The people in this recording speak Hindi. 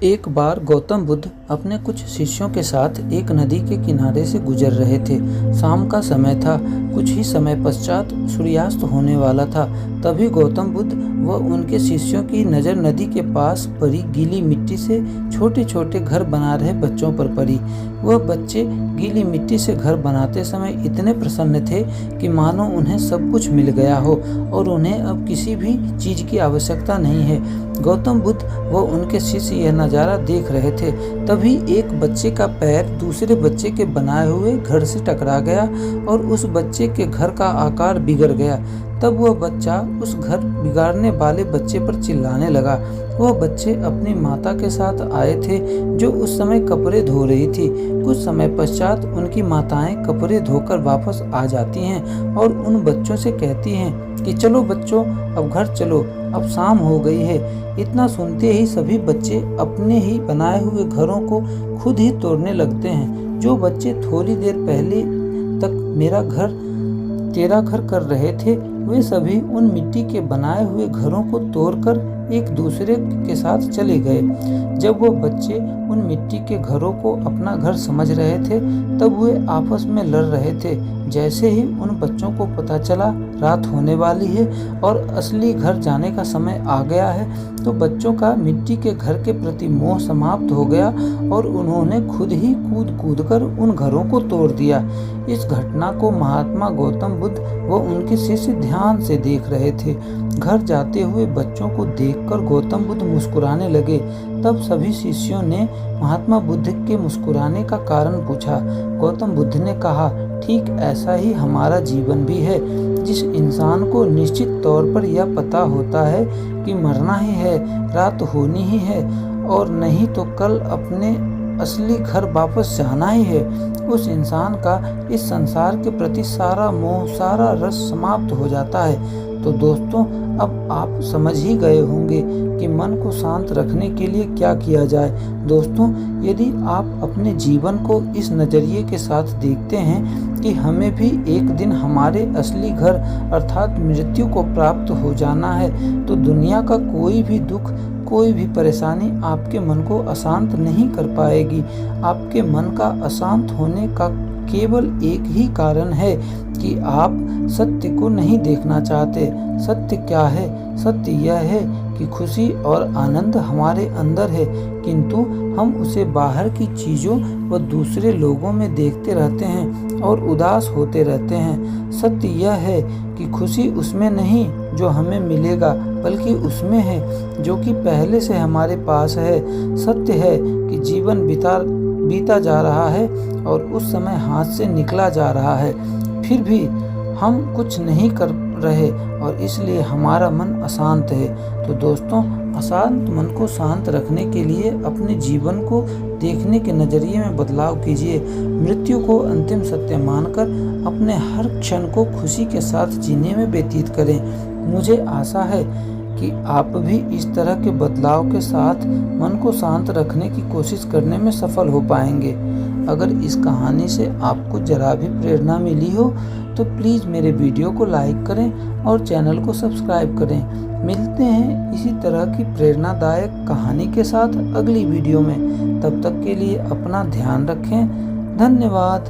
एक बार गौतम बुद्ध अपने कुछ शिष्यों के साथ एक नदी के किनारे से गुजर रहे थे। शाम का समय था। कुछ ही समय पश्चात सूर्यास्त होने वाला था। तभी गौतम बुद्ध व उनके शिष्यों की नज़र नदी के पास पड़ी गीली मिट्टी से छोटे छोटे घर बना रहे बच्चों पर पड़ी। वह बच्चे गीली मिट्टी से घर बनाते समय इतने प्रसन्न थे कि मानो उन्हें सब कुछ मिल गया हो और उन्हें अब किसी भी चीज़ की आवश्यकता नहीं है। गौतम बुद्ध व उनके शिष्य यह नज़ारा देख रहे थे। तभी एक बच्चे का पैर दूसरे बच्चे के बनाए हुए घर से टकरा गया और उस बच्चे के घर का आकार बिगड़ गया। तब वह बच्चा उस घर बिगाड़ने वाले बच्चे पर चिल्लाने लगा। वह बच्चे अपनी माता के साथ आए थे जो उस समय कपड़े धो रही थी। कुछ समय पश्चात उनकी माताएं कपड़े धोकर वापस आ जाती हैं और उन बच्चों से कहती हैं कि चलो बच्चों, अब घर चलो, अब शाम हो गई है। इतना सुनते ही सभी बच्चे अपने ही बनाए हुए घरों को खुद ही तोड़ने लगते हैं। जो बच्चे थोड़ी देर पहले तक मेरा घर तेरा घर कर रहे थे, वे सभी उन मिट्टी के बनाए हुए घरों को तोड़कर एक दूसरे के साथ चले गए। जब वो बच्चे उन मिट्टी के घरों को अपना घर समझ रहे थे, तब वे आपस में लड़ रहे थे। जैसे ही उन बच्चों को पता चला रात होने वाली है और असली घर जाने का समय आ गया है, तो बच्चों का मिट्टी के घर के प्रति मोह समाप्त हो गया और उन्होंने खुद ही कूद कूद कर उन घरों को तोड़ दिया। इस घटना को महात्मा गौतम बुद्ध व उनके शिष्य ध्यान से देख रहे थे। घर जाते हुए बच्चों को देखकर गौतम बुद्ध मुस्कुराने लगे। तब सभी शिष्यों ने महात्मा बुद्ध के मुस्कुराने का कारण पूछा। गौतम बुद्ध ने कहा, ठीक ऐसा ही हमारा जीवन भी है। जिस इंसान को निश्चित तौर पर यह पता होता है कि मरना ही है, रात होनी ही है और नहीं तो कल अपने असली घर वापस जाना ही है, उस इंसान का इस संसार के प्रति सारा मोह, सारा रस समाप्त हो जाता है। तो दोस्तों, अब आप समझ ही गए होंगे कि मन को शांत रखने के लिए क्या किया जाए। दोस्तों, यदि आप अपने जीवन को इस नज़रिए के साथ देखते हैं कि हमें भी एक दिन हमारे असली घर अर्थात मृत्यु को प्राप्त हो जाना है, तो दुनिया का कोई भी दुख, कोई भी परेशानी आपके मन को अशांत नहीं कर पाएगी। आपके मन का अशांत होने का केवल एक ही कारण है कि आप सत्य को नहीं देखना चाहते। सत्य क्या है? सत्य यह है कि खुशी और आनंद हमारे अंदर है, किंतु हम उसे बाहर की चीज़ों व दूसरे लोगों में देखते रहते हैं और उदास होते रहते हैं। सत्य यह है कि खुशी उसमें नहीं जो हमें मिलेगा, बल्कि उसमें है जो कि पहले से हमारे पास है। सत्य है कि जीवन बीता जा रहा है और उस समय हाथ से निकला जा रहा है, फिर भी हम कुछ नहीं कर रहे और इसलिए हमारा मन अशांत है। तो दोस्तों, अशांत मन को शांत रखने के लिए अपने जीवन को देखने के नज़रिए में बदलाव कीजिए। मृत्यु को अंतिम सत्य मानकर अपने हर क्षण को खुशी के साथ जीने में व्यतीत करें। मुझे आशा है कि आप भी इस तरह के बदलाव के साथ मन को शांत रखने की कोशिश करने में सफल हो पाएंगे। अगर इस कहानी से आपको जरा भी प्रेरणा मिली हो तो प्लीज़ मेरे वीडियो को लाइक करें और चैनल को सब्सक्राइब करें। मिलते हैं इसी तरह की प्रेरणादायक कहानी के साथ अगली वीडियो में। तब तक के लिए अपना ध्यान रखें। धन्यवाद।